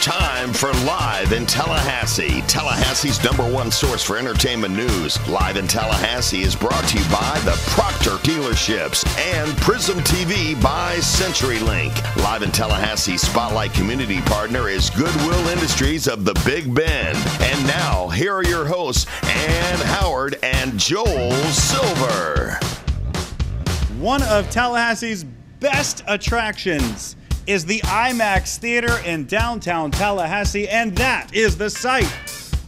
time for Live in Tallahassee, Tallahassee's #1 source for entertainment news. Live in Tallahassee is brought to you by the Proctor Dealerships and Prism TV by CenturyLink. Live in Tallahassee's Spotlight community partner is Goodwill Industries of the Big Bend. And now, here are your hosts, Ann Howard and Joel Silver. One of Tallahassee's best attractions is the IMAX Theater in downtown Tallahassee, and that is the site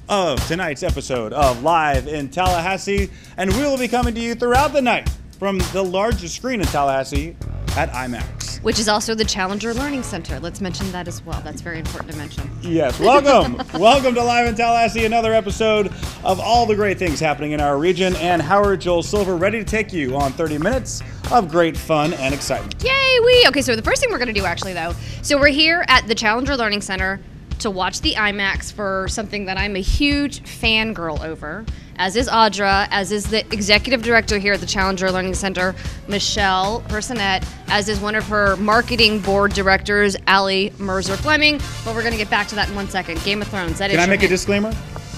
of tonight's episode of Live in Tallahassee, and we will be coming to you throughout the night from the largest screen in Tallahassee at IMAX. Which is also the Challenger Learning Center. Let's mention that as well. That's very important to mention. Yes, welcome. Welcome to Live in Tallahassee, another episode of all the great things happening in our region. And Howard, Joel Silver, ready to take you on 30 minutes of great fun and excitement. Yay, Okay, so the first thing we're going to do actually, though, so we're here at the Challenger Learning Center to watch the IMAX for something that I'm a huge fangirl over, as is Audra, as is the executive director here at the Challenger Learning Center, Michelle Personette, as is one of her marketing board directors, Allie Mercer-Fleming. But we're going to get back to that in 1 second. Game of Thrones. Can I make a disclaimer?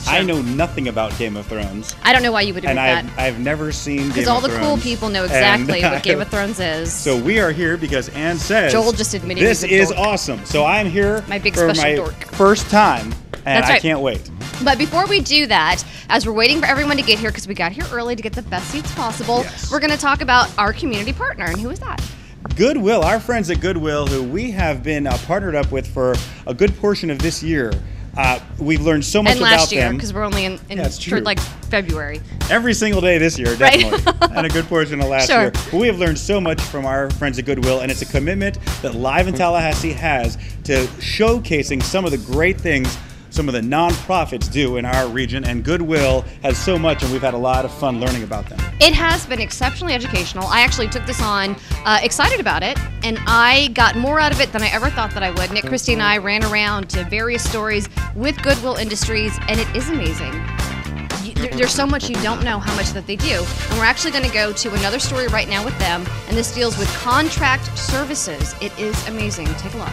Sure. I know nothing about Game of Thrones. I don't know why you would admit that. I've never seen Game of Thrones. Because all the cool people know exactly what Game of Thrones is. So we are here because Ann says Joel just admitted this is awesome. So I'm here my big for special my dork. First time, and I can't wait. But before we do that, as we're waiting for everyone to get here, because we got here early to get the best seats possible, we're going to talk about our community partner. And who is that? Goodwill, our friends at Goodwill, who we have been partnered up with for a good portion of this year. We've learned so much about them. And last year, because we're only in like February. Every single day this year, definitely. Right? And a good portion of last year. But we have learned so much from our friends at Goodwill, and it's a commitment that Live in Tallahassee has to showcasing some of the great things some of the nonprofits do in our region, and Goodwill has so much, and we've had a lot of fun learning about them. It has been exceptionally educational. I actually took this on, excited about it, and I got more out of it than I ever thought that I would. Nick, Christy, and I ran around to various stories with Goodwill Industries, and it is amazing. There's so much you don't know how much that they do. And we're actually going to go to another story right now with them, and this deals with contract services. It is amazing. Take a look.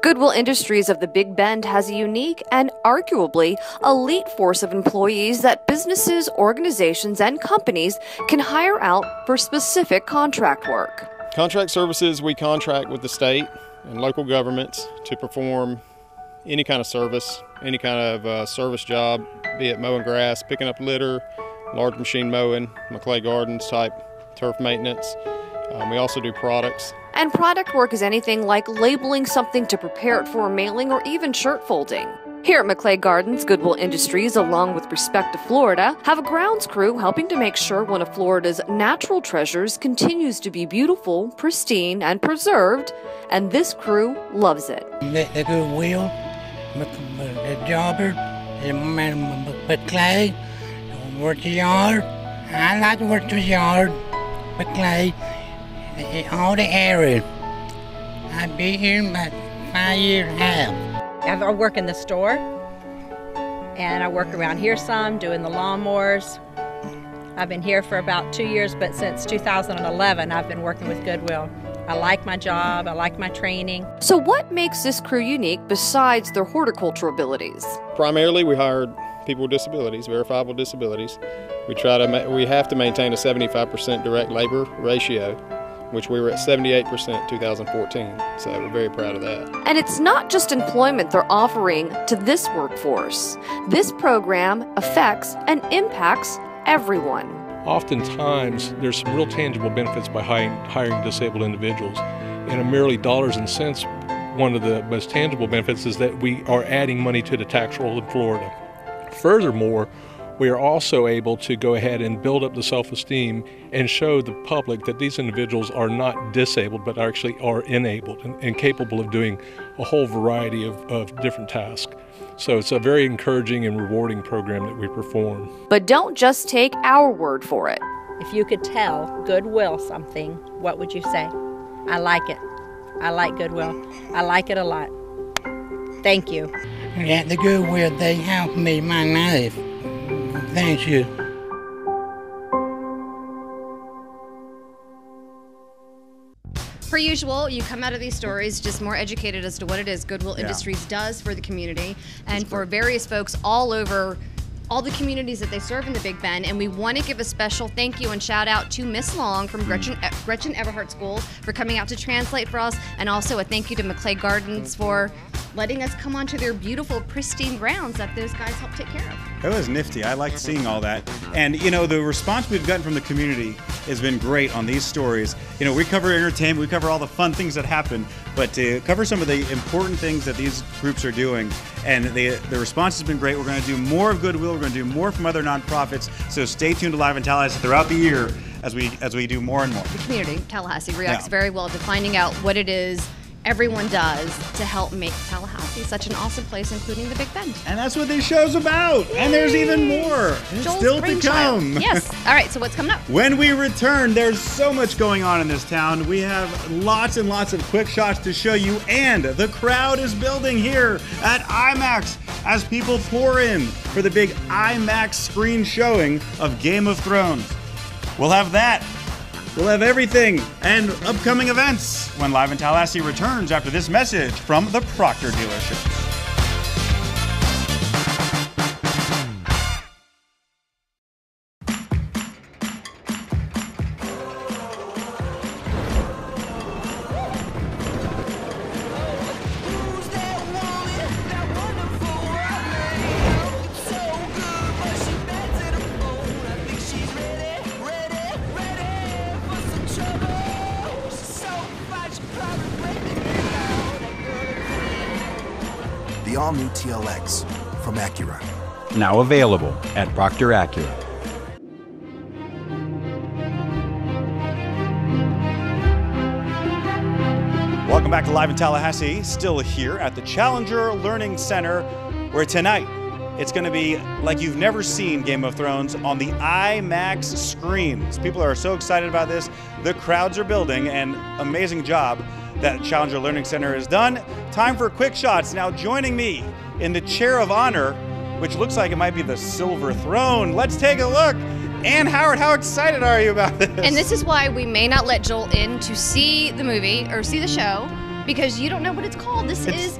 Goodwill Industries of the Big Bend has a unique and arguably elite force of employees that businesses, organizations, and companies can hire out for specific contract work. Contract services, we contract with the state and local governments to perform any kind of service, any kind of service job, be it mowing grass, picking up litter, large machine mowing, McClay Gardens type turf maintenance. We also do products. And product work is anything like labeling something to prepare it for a mailing or even shirt folding. Here at McClay Gardens, Goodwill Industries, along with Respect to Florida, have a grounds crew helping to make sure one of Florida's natural treasures continues to be beautiful, pristine, and preserved, and this crew loves it. The Goodwill, the jobber, McClay, work the yard. I like to work the yard, McClay. All the area. I've been here about 5 years and a half. I work in the store, and I work around here some, doing the lawnmowers. I've been here for about 2 years, but since 2011, I've been working with Goodwill. I like my job, I like my training. So what makes this crew unique besides their horticultural abilities? Primarily, we hired people with disabilities, verifiable disabilities. We have to maintain a 75% direct labor ratio, which we were at 78% in 2014, so we're very proud of that. And it's not just employment they're offering to this workforce. This program affects and impacts everyone. Oftentimes, there's some real tangible benefits by hiring disabled individuals. And in merely dollars and cents, one of the most tangible benefits is that we are adding money to the tax roll in Florida. Furthermore, we are also able to go ahead and build up the self-esteem and show the public that these individuals are not disabled, but actually are enabled and capable of doing a whole variety of different tasks. So it's a very encouraging and rewarding program that we perform. But don't just take our word for it. If you could tell Goodwill something, what would you say? I like it. I like Goodwill. I like it a lot. Thank you. At the Goodwill, they helped me in my life. Thank you. Per usual, you come out of these stories just more educated as to what it is Goodwill Industries does for the community and for various folks all over all the communities that they serve in the Big Bend. And we want to give a special thank you and shout out to Miss Long from Gretchen Everhart School for coming out to translate for us, and also a thank you to McClay Gardens for letting us come onto their beautiful, pristine grounds that those guys helped take care of. It was nifty. I liked seeing all that. And, you know, the response we've gotten from the community has been great on these stories. You know, we cover entertainment, we cover all the fun things that happen, but to cover some of the important things that these groups are doing, and the response has been great. We're going to do more of Goodwill. We're going to do more from other nonprofits. So stay tuned to Live in Tallahassee throughout the year as we do more and more. The community, Tallahassee, reacts very well to finding out what it is everyone does to help make Tallahassee such an awesome place, including the Big Bend. And that's what this show's about. Yay! And there's even more. It's still to come. Yes. All right, so what's coming up? When we return, there's so much going on in this town. We have lots and lots of quick shots to show you, and the crowd is building here at IMAX as people pour in for the big IMAX screen showing of Game of Thrones. We'll have that. We'll have everything and upcoming events when Live in Tallahassee returns after this message from the Proctor dealership. The all-new TLX from Acura. Now available at Proctor Acura. Welcome back to Live in Tallahassee. Still here at the Challenger Learning Center, where tonight it's going to be like you've never seen Game of Thrones on the IMAX screens. People are so excited about this. The crowds are building, and amazing job that Challenger Learning Center has done. Time for quick shots. Now joining me in the chair of honor, which looks like it might be the silver throne. Let's take a look. Ann Howard, how excited are you about this? And this is why we may not let Joel in to see the movie or see the show, because you don't know what it's called. This is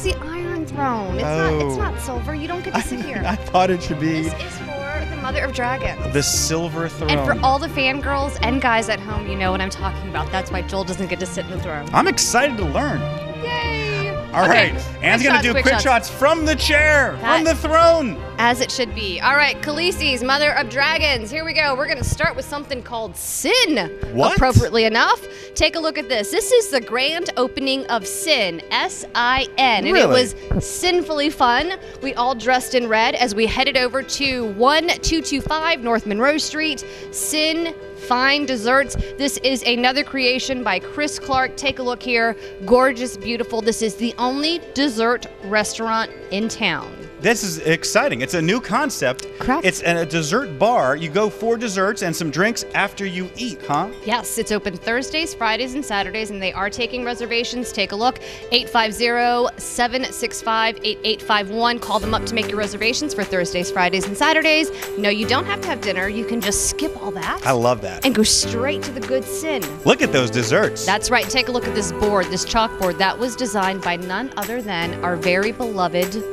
the Iron Throne. It's not silver. You don't get to sit here. I thought it should be. This is for the Mother of Dragons. The silver throne. And for all the fangirls and guys at home, you know what I'm talking about. That's why Joel doesn't get to sit in the throne. I'm excited to learn. Yay! All right, Ann's going to do quick shots from the chair, from the throne. As it should be. All right, Khaleesi's Mother of Dragons. Here we go. We're going to start with something called Sin. What? Appropriately enough. Take a look at this. This is the grand opening of Sin, S-I-N. Really? And it was sinfully fun. We all dressed in red as we headed over to 1225 North Monroe Street. Sin Fine Desserts. This is another creation by Chris Clark. Take a look here. Gorgeous, beautiful. This is the only dessert restaurant in town. This is exciting. It's a new concept. Correct. It's a dessert bar. You go for desserts and some drinks after you eat, huh? Yes, it's open Thursdays, Fridays, and Saturdays, and they are taking reservations. Take a look. 850-765-8851. Call them up to make your reservations for Thursdays, Fridays, and Saturdays. No, you don't have to have dinner. You can just skip all that. I love that. And go straight to the good Sin. Look at those desserts. That's right. Take a look at this board, this chalkboard. That was designed by none other than our very beloved,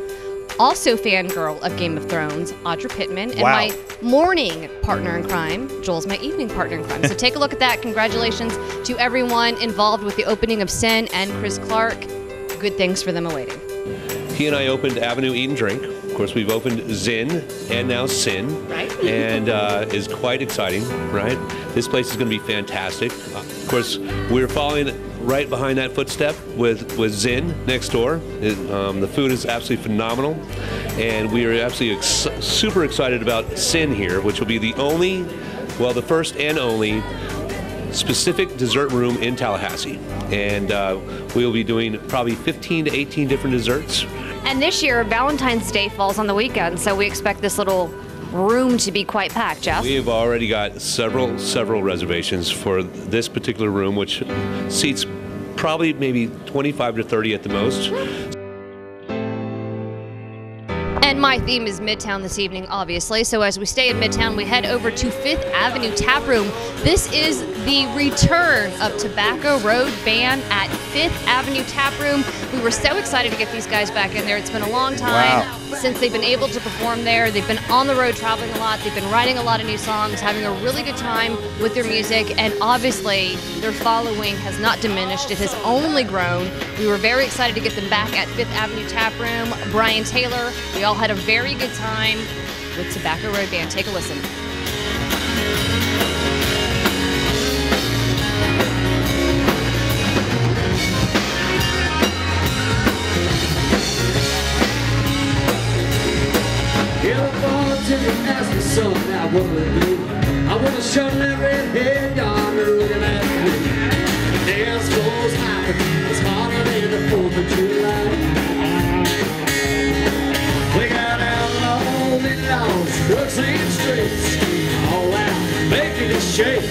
also fangirl of Game of Thrones, Audra Pittman, and my morning partner in crime. Joel's my evening partner in crime. So take a look at that. Congratulations to everyone involved with the opening of Sin and Chris Clark. Good things for them awaiting. He and I opened Avenue Eat and Drink. Of course, we've opened Zin and now Sin. Right. And is quite exciting, right? This place is going to be fantastic. Of course, we're following right behind that footstep with Zin next door. The food is absolutely phenomenal. And we are absolutely super excited about Sin here, which will be the only, well, the first and only specific dessert room in Tallahassee. And we'll be doing probably 15 to 18 different desserts. And this year, Valentine's Day falls on the weekend, so we expect this little room to be quite packed, Jeff. We've already got several reservations for this particular room, which seats probably maybe 25 to 30 at the most. And my theme is Midtown this evening, obviously. So as we stay in Midtown, we head over to 5th Avenue Tap Room. This is the return of Tobacco Road Band at 5th Avenue Tap Room. We were so excited to get these guys back in there. It's been a long time since they've been able to perform there. They've been on the road traveling a lot. They've been writing a lot of new songs, having a really good time with their music, and obviously their following has not diminished. It has only grown. We were very excited to get them back at 5th Avenue Tap Room. Brian Taylor, we all had a very good time with Tobacco Road Band. Take a listen. Ask me something I wanna do. I wanna show every head yonder looking at me. The dance goes high, it's harder than the 4th of July. We got outlaws and laws, trucks and streets, all out making it shake.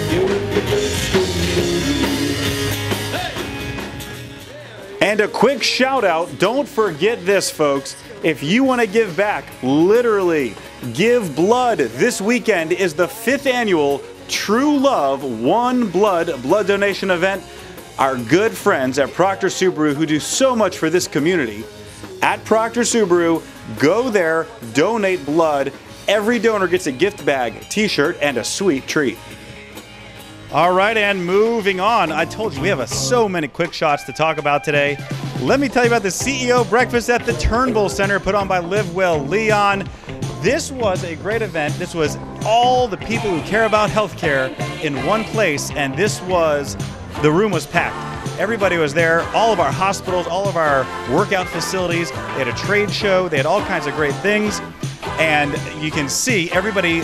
And a quick shout out, don't forget this, folks. If you want to give back, literally give blood, this weekend is the 5th annual True Love One Blood donation event. Our good friends at Proctor Subaru, who do so much for this community, at Proctor Subaru, go there, donate blood. Every donor gets a gift bag, t-shirt, and a sweet treat. All right, and moving on. I told you we have so many quick shots to talk about today. Let me tell you about the CEO breakfast at the Turnbull Center put on by Live Well Leon. This was a great event. This was all the people who care about healthcare in one place, and the room was packed. Everybody was there, all of our hospitals, all of our workout facilities. They had a trade show. They had all kinds of great things. And you can see everybody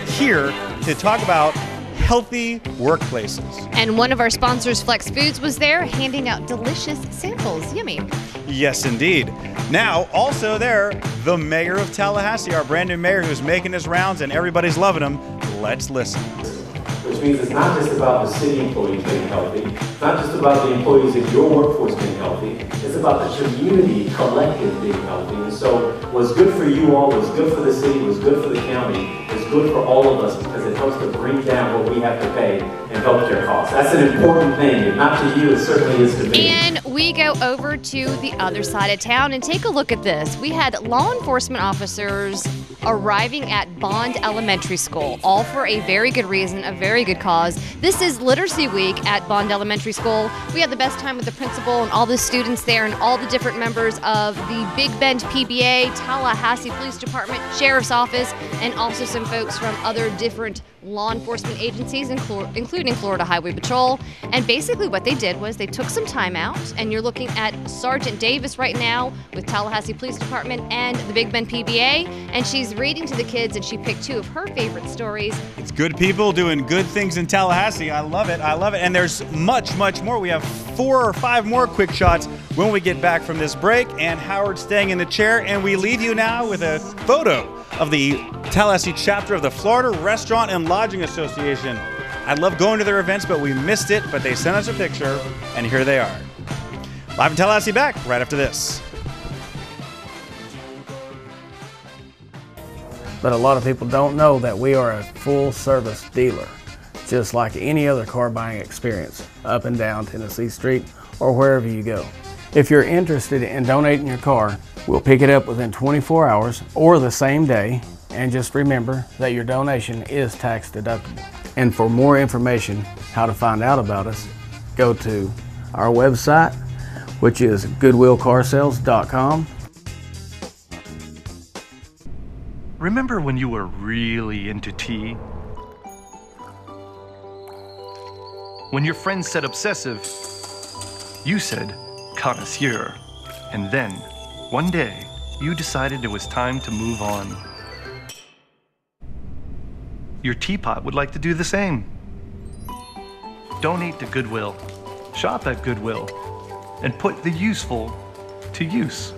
here to talk about healthy workplaces. And one of our sponsors, Flex Foods, was there handing out delicious samples. Yummy. Yes, indeed. Now, also there, the mayor of Tallahassee, our brand new mayor who's making his rounds and everybody's loving him. Let's listen. Which means it's not just about the city employees being healthy, it's not just about the employees of your workforce being healthy, it's about the community collective being healthy. And so what's good for you all, what's good for the city, what's good for the county, is good for all of us because it helps to bring down what we have to pay in healthcare costs. That's an important thing. If not to you, it certainly is to me. And we go over to the other side of town and take a look at this. We had law enforcement officers arriving at Bond Elementary School, all for a very good reason, a very good cause. This is Literacy Week at Bond Elementary School. We had the best time with the principal and all the students there and all the different members of the Big Bend PBA, Tallahassee Police Department, Sheriff's Office, and also some folks from other different law enforcement agencies, including Florida Highway Patrol. And basically what they did was they took some time out, and you're looking at Sergeant Davis right now with Tallahassee Police Department and the Big Bend PBA, and she's reading to the kids, and she picked 2 of her favorite stories. It's good people doing good things in Tallahassee. I love it. I love it. And there's much, much more. We have 4 or 5 more quick shots when we get back from this break, and Howard's staying in the chair, and we leave you now with a photo of the Tallahassee chapter of the Florida Restaurant and Lodging Association. I love going to their events, but we missed it, but they sent us a picture, and here they are. Live in Tallahassee, back right after this. But a lot of people don't know that we are a full-service dealer, just like any other car buying experience, up and down Tennessee Street or wherever you go. If you're interested in donating your car, we'll pick it up within 24 hours or the same day, and just remember that your donation is tax deductible. And for more information, how to find out about us, go to our website, which is goodwillcarsales.com. Remember when you were really into tea? When your friends said obsessive, you said connoisseur. And then, one day, you decided it was time to move on. Your teapot would like to do the same. Donate to Goodwill, shop at Goodwill, and put the useful to use.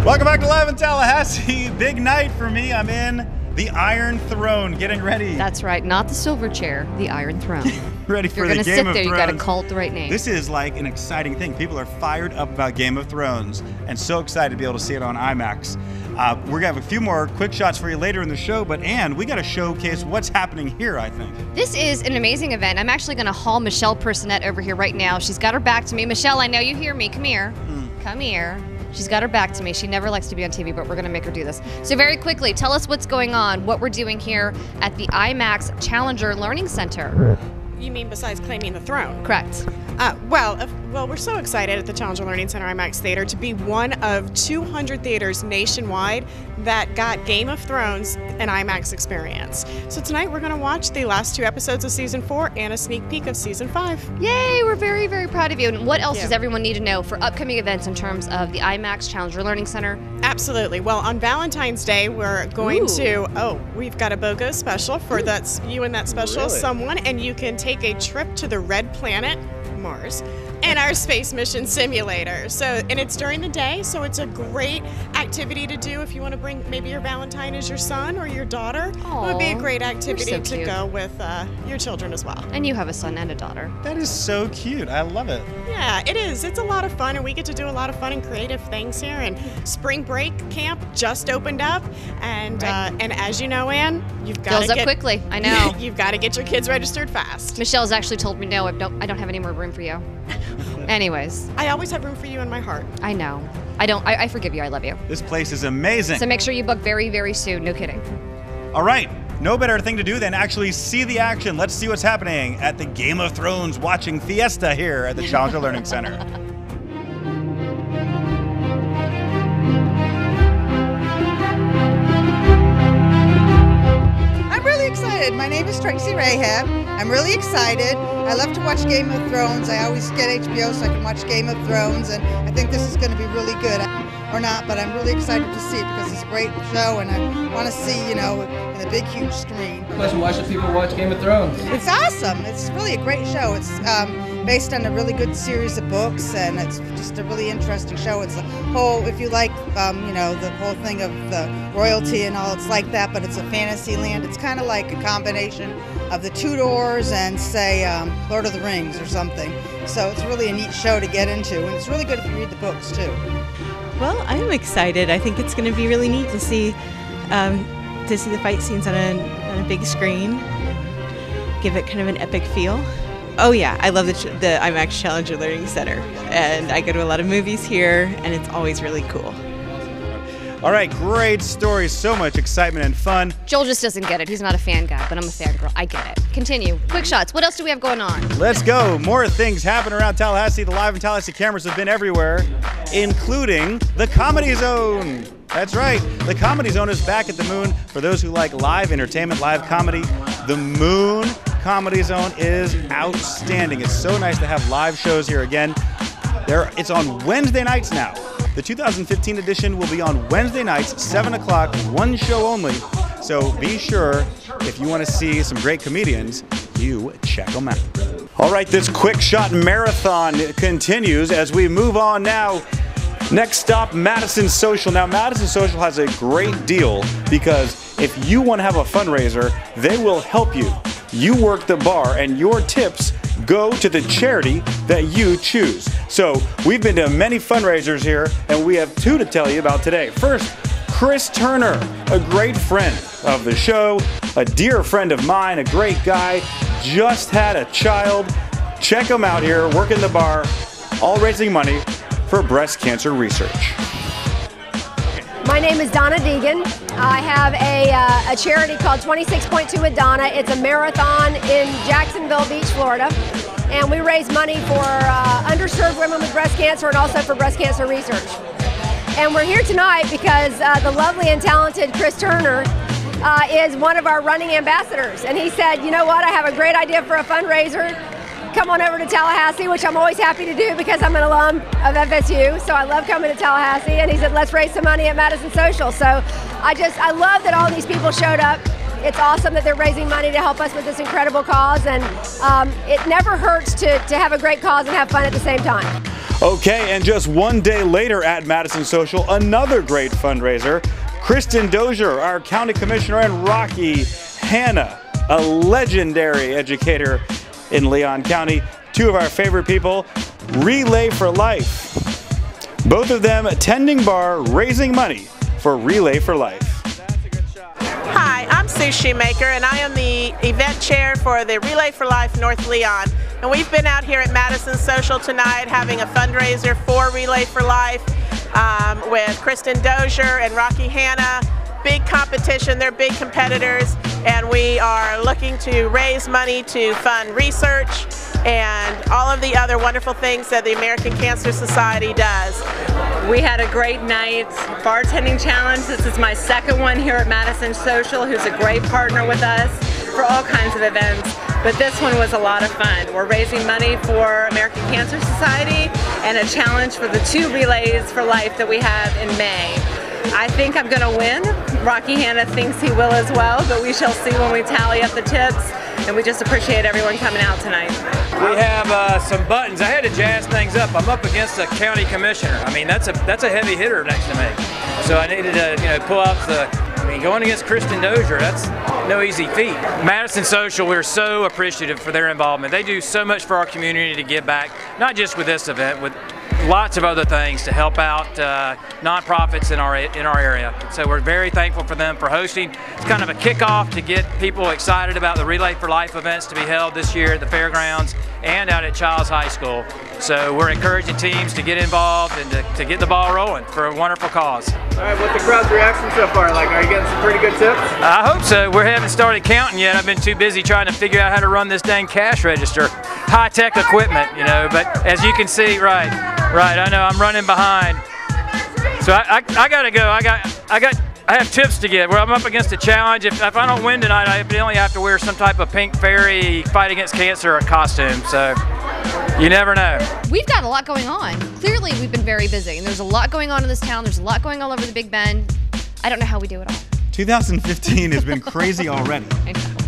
Welcome back to Live in Tallahassee. Big night for me. I'm in the Iron Throne, getting ready. That's right, not the silver chair, the Iron Throne. ready for the Game of Thrones. You're going to sit there, you got a cult the right name. This is like an exciting thing. People are fired up about Game of Thrones and so excited to be able to see it on IMAX. We're going to have a few more quick shots for you later in the show, but Ann, we got to showcase what's happening here, I think. This is an amazing event. I'm actually going to haul Michelle Personette over here right now. She's got her back to me. Michelle, I know you hear me. Come here. Come here. She's got her back to me. She never likes to be on TV, but we're going to make her do this. So very quickly, tell us what's going on, what we're doing here at the IMAX Challenger Learning Center. You mean besides claiming the throne? Correct. Well, we're so excited at the Challenger Learning Center IMAX Theater to be one of 200 theaters nationwide that got Game of Thrones an IMAX experience. So tonight we're going to watch the last 2 episodes of Season 4 and a sneak peek of Season 5. Yay, we're very, very proud of you. And what else does everyone need to know for upcoming events in terms of the IMAX Challenger Learning Center? Absolutely. Well, on Valentine's Day, we're going we've got a BOGO special for that's you and that special someone, and you can take a trip to the Red Planet, Mars, and our space mission simulator. And it's during the day, so it's a great activity to do if you want to bring maybe your Valentine as your son or your daughter. Aww, it would be a great activity so to go with your children as well. And you have a son and a daughter. That is so cute. I love it. Yeah, it is. It's a lot of fun, and we get to do a lot of fun and creative things here. And spring break camp just opened up, and as you know, Ann, you've got to fills up quickly. I know. You've got to get your kids registered fast. Michelle's actually told me no. I don't have any more room for you. Anyways, I always have room for you in my heart. I know. I forgive you. I love you. This place is amazing. So make sure you book very, very soon. No kidding. All right. No better thing to do than actually see the action. Let's see what's happening at the Game of Thrones watching fiesta here at the Challenger Learning Center. I'm really excited. My name is Tracy Rahab. I'm really excited. I love to watch Game of Thrones. I always get HBO so I can watch Game of Thrones, and I think this is going to be really good. Or not, but I'm really excited to see it because it's a great show, and I want to see, in a big, huge screen. Pleasure watching people watch Game of Thrones. It's awesome. It's really a great show. It's based on a really good series of books, and it's just a really interesting show. It's a whole, if you like, the whole thing of the royalty and all, it's like that, but it's a fantasy land. It's kind of like a combination of the Tudors and, say, Lord of the Rings or something. So it's really a neat show to get into, and it's really good if you read the books, too. Well, I'm excited. I think it's going to be really neat to see the fight scenes on a big screen. Give it kind of an epic feel. Oh yeah, I love the IMAX Challenger Learning Center, and I go to a lot of movies here, and it's always really cool. All right, great stories, so much excitement and fun. Joel just doesn't get it. He's not a fan guy, but I'm a fan girl. I get it. Continue. Quick shots. What else do we have going on? Let's go. More things happen around Tallahassee. The Live in Tallahassee cameras have been everywhere, including the Comedy Zone. That's right. The Comedy Zone is back at the Moon. For those who like live entertainment, live comedy, the Moon Comedy Zone is outstanding. It's so nice to have live shows here again. It's on Wednesday nights now. The 2015 edition will be on Wednesday nights, 7 o'clock, one show only. So be sure, if you want to see some great comedians, you check them out. All right, this quick shot marathon continues as we move on now. Next stop, Madison Social. Now, Madison Social has a great deal because if you want to have a fundraiser, they will help you. You work the bar and your tips go to the charity that you choose. So we've been to many fundraisers here, and we have 2 to tell you about today. First, Chris Turner, a great friend of the show, a dear friend of mine, a great guy, just had a child. Check him out here, working the bar, all raising money for breast cancer research. My name is Donna Deegan. I have a charity called 26.2 with Donna. It's a marathon in Jacksonville Beach, Florida. And we raise money for underserved women with breast cancer and also for breast cancer research. And we're here tonight because the lovely and talented Chris Turner is one of our running ambassadors. And he said, you know what, I have a great idea for a fundraiser. Come on over to Tallahassee, which I'm always happy to do because I'm an alum of FSU, so I love coming to Tallahassee. And he said, let's raise some money at Madison Social. So I love that all these people showed up. It's awesome that they're raising money to help us with this incredible cause, and it never hurts to have a great cause and have fun at the same time. Okay, and just one day later at Madison Social, another great fundraiser. Kristen Dozier, our county commissioner, and Rocky Hanna, a legendary educator, in Leon County. Two of our favorite people, Relay for Life. Both of them tending bar, raising money for Relay for Life. Hi, I'm Sue Shoemaker, and I am the event chair for the Relay for Life North Leon. And we've been out here at Madison Social tonight having a fundraiser for Relay for Life with Kristen Dozier and Rocky Hanna. Big competition, they're big competitors, and we are looking to raise money to fund research and all of the other wonderful things that the American Cancer Society does. We had a great night, bartending challenge. This is my second one here at Madison Social, who's a great partner with us for all kinds of events. But this one was a lot of fun. We're raising money for American Cancer Society and a challenge for the 2 Relays for Life that we have in May. I think I'm going to win. Rocky Hanna thinks he will as well, but we shall see when we tally up the tips. And we just appreciate everyone coming out tonight. We have some buttons. I had to jazz things up. I'm up against a county commissioner. I mean, that's a heavy hitter next to me. So I needed to, pull out going against Kristen Dozier, that's no easy feat. Madison Social, we're so appreciative for their involvement. They do so much for our community to give back, not just with this event, with lots of other things to help out nonprofits in our area. So we're very thankful for them for hosting. It's kind of a kickoff to get people excited about the Relay for Life events to be held this year at the fairgrounds and out at Childs High School. So we're encouraging teams to get involved and to get the ball rolling for a wonderful cause. All right, what's the crowd's reaction so far? Like, are you getting some pretty good tips? I hope so. We haven't started counting yet. I've been too busy trying to figure out how to run this dang cash register. High-tech equipment, but as you can see, right, I know I'm running behind. So I gotta go. I have tips to give. I'm up against a challenge. If I don't win tonight, I evidently have to wear some type of pink fairy fight against cancer costume. So you never know. We've got a lot going on. Clearly, we've been very busy, and there's a lot going on in this town. There's a lot going all over the Big Bend. I don't know how we do it all. 2015 has been crazy already.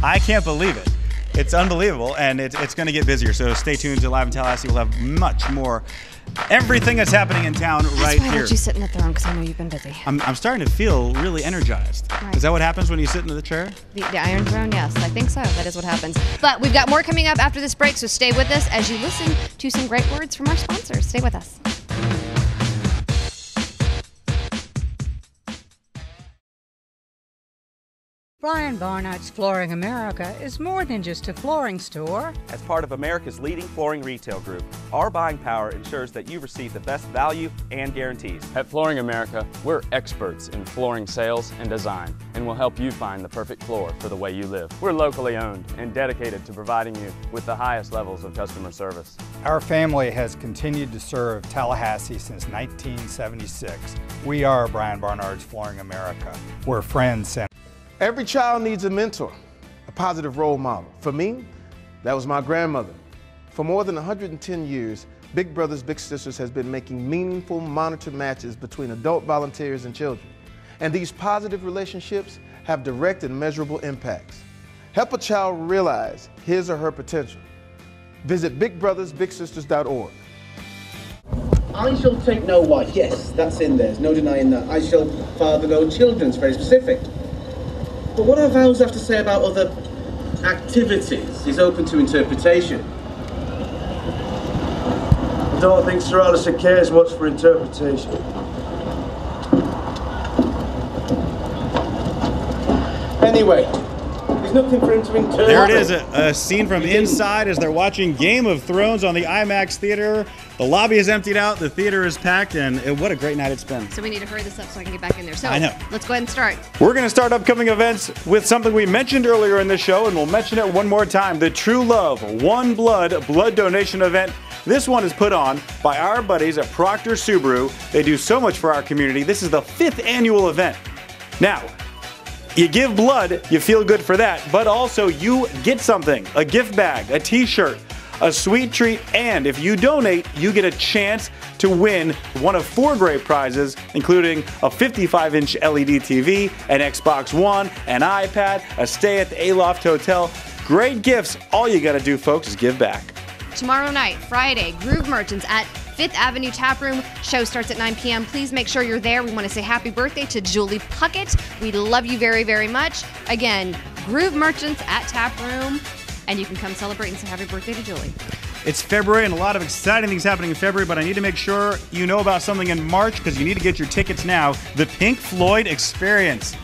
I can't believe it. It's unbelievable, and it's going to get busier. So stay tuned to Live in Tallahassee. We'll have much more. Everything that's happening in town right That's why I here. let you sit in the throne, because I know you've been busy. I'm starting to feel really energized. Right. Is that what happens when you sit in the chair? The Iron Throne, yes, I think so. That is what happens. But we've got more coming up after this break, so stay with us as you listen to some great words from our sponsors. Stay with us. Brian Barnard's Flooring America is more than just a flooring store. As part of America's leading flooring retail group, our buying power ensures that you receive the best value and guarantees. At Flooring America, we're experts in flooring sales and design, and will help you find the perfect floor for the way you live. We're locally owned and dedicated to providing you with the highest levels of customer service. Our family has continued to serve Tallahassee since 1976. We are Brian Barnard's Flooring America. We're friends and Every child needs a mentor, a positive role model. For me, that was my grandmother. For more than 110 years, Big Brothers Big Sisters has been making meaningful monitor matches between adult volunteers and children. And these positive relationships have direct and measurable impacts. Help a child realize his or her potential. Visit bigbrothersbigsisters.org. I shall take no wife. Yes, that's in there. There's no denying that. I shall father no children. It's very specific. But what our vows have to say about other activities is open to interpretation. I don't think Sir Alistair cares much for interpretation. Anyway, there's nothing for him to interpret. There it is, a scene from inside as they're watching Game of Thrones on the IMAX theater. The lobby is emptied out, the theater is packed, and what a great night it's been. So we need to hurry this up so I can get back in there. So I know. Let's go ahead and start. We're going to start upcoming events with something we mentioned earlier in the show, and we'll mention it one more time. The True Love One Blood blood donation event. This one is put on by our buddies at Proctor Subaru. They do so much for our community. This is the 5th annual event. Now, you give blood, you feel good for that, but also you get something, a gift bag, a t-shirt, a sweet treat, and if you donate, you get a chance to win one of 4 great prizes, including a 55-inch LED TV, an Xbox One, an iPad, a stay at the Aloft Hotel. Great gifts. All you gotta do, folks, is give back. Tomorrow night, Friday, Groove Merchants at 5th Avenue Tap Room. Show starts at 9 p.m. Please make sure you're there. We want to say happy birthday to Julie Puckett. We love you very, very much. Again, Groove Merchants at Tap Room. and you can come celebrate and say happy birthday to Julie. It's February and a lot of exciting things happening in February, but I need to make sure you know about something in March because you need to get your tickets now. The Pink Floyd Experience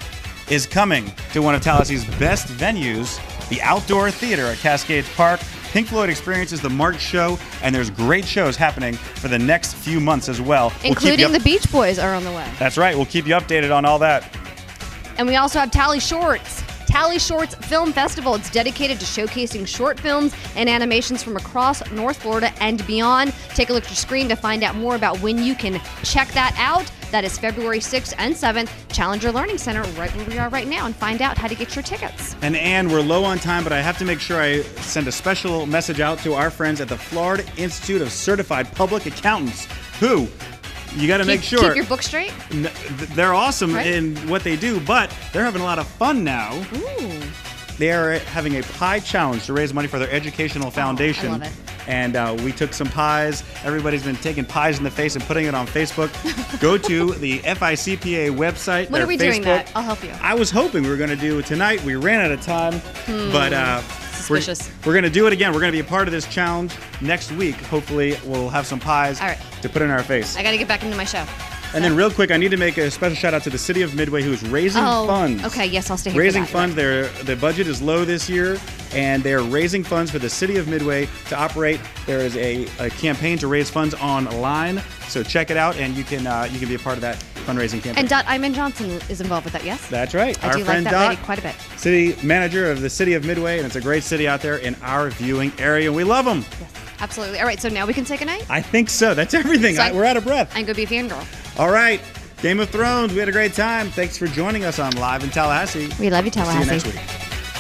is coming to one of Tallahassee's best venues, the Outdoor Theater at Cascades Park. Pink Floyd Experience is the March show, and there's great shows happening for the next few months as well. Including the Beach Boys are on the way. That's right. We'll keep you updated on all that. And we also have Tally Shorts. Tally Shorts Film Festival. It's dedicated to showcasing short films and animations from across North Florida and beyond. Take a look at your screen to find out more about when you can check that out. That is February 6th and 7th, Challenger Learning Center, right where we are right now, and find out how to get your tickets. And Ann, we're low on time, but I have to make sure I send a special message out to our friends at the Florida Institute of Certified Public Accountants, who you got to make sure keep your book straight. They're awesome Right. in what they do, but they're having a lot of fun now. Ooh. They are having a pie challenge to raise money for their educational foundation. I love it. And we took some pies. Everybody's been taking pies in the face and putting it on Facebook. Go to the FICPA website. When their are we Facebook. doing that? I'll help you. I was hoping we were going to do it tonight. We ran out of time, but Suspicious. we're going to do it again. We're going to be a part of this challenge next week. Hopefully, we'll have some pies All right. to put in our face. I got to get back into my show. And then real quick, I need to make a special shout out to the City of Midway, who's raising funds. Okay, yes, I'll stay here Raising for that. funds. The budget is low this year, and they're raising funds for the City of Midway to operate. There is a campaign to raise funds online, so check it out, and you can be a part of that fundraising campaign. And Dot Iman Johnson is involved with that, yes? That's right. I Our do friend like that Dot, lady quite a bit. city manager of the City of Midway, and it's a great city out there in our viewing area, and we love them. Yes, absolutely. All right, so now we can say goodnight? I think so. That's everything. So We're out of breath. I'm going to be a fangirl. All right. Game of Thrones. We had a great time. Thanks for joining us on Live in Tallahassee. We love you, Tallahassee. See you next week.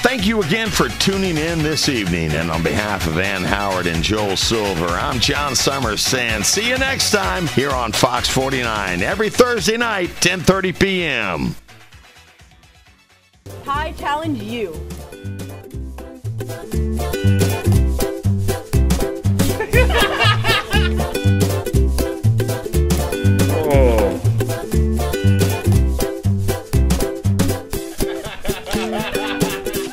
Thank you again for tuning in this evening. And on behalf of Ann Howard and Joel Silver, I'm John Summers saying see you next time here on Fox 49 every Thursday night, 10:30 p.m. Pie challenge you. Oh.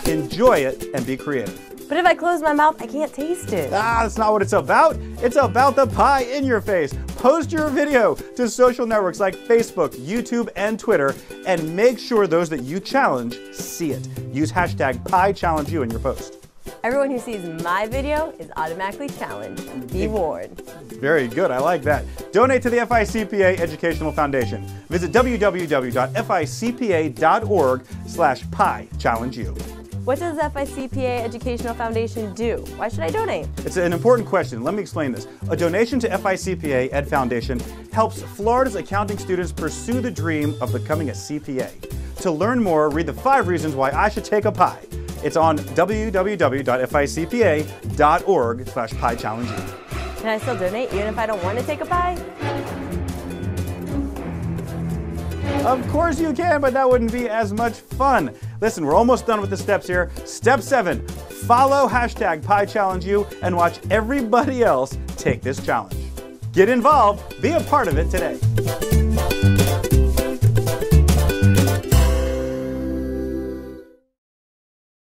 Enjoy it and be creative. But if I close my mouth, I can't taste it. That's not what it's about. It's about the pie in your face. Post your video to social networks like Facebook, YouTube, and Twitter, and make sure those that you challenge see it. Use hashtag #PieChallengeYou in your post. Everyone who sees my video is automatically challenged. Be warned. Very good. I like that. Donate to the FICPA Educational Foundation. Visit www.ficpa.org/PieChallengeYou. What does FICPA Educational Foundation do? Why should I donate? It's an important question. Let me explain this. A donation to FICPA Ed Foundation helps Florida's accounting students pursue the dream of becoming a CPA. To learn more, read the 5 reasons why I should take a pie. It's on www.ficpa.org/PieChallengeYou. Can I still donate even if I don't want to take a pie? Of course you can, but that wouldn't be as much fun. Listen, we're almost done with the steps here. Step 7, follow hashtag #PieChallengeYou and watch everybody else take this challenge. Get involved, be a part of it today.